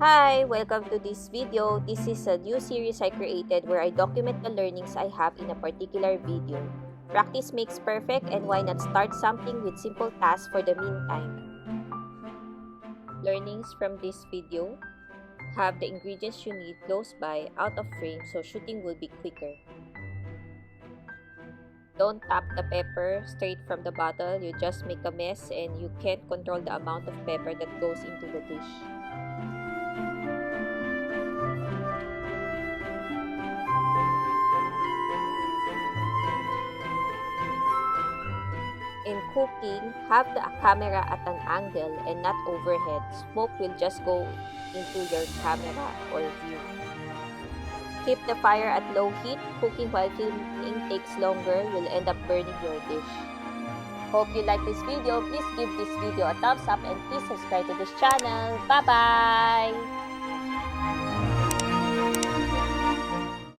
Hi! Welcome to this video. This is a new series I created where I document the learnings I have in a particular video. Practice makes perfect, and why not start something with simple tasks for the meantime. Learnings from this video: have the ingredients you need close by, out of frame, so shooting will be quicker. Don't tap the pepper straight from the bottle. You just make a mess and you can't control the amount of pepper that goes into the dish. In cooking, have the camera at an angle and not overhead. Smoke will just go into your camera or view. Keep the fire at low heat. Cooking while filming takes longer. You'll end up burning your dish. Hope you like this video. Please give this video a thumbs up and please subscribe to this channel. Bye-bye!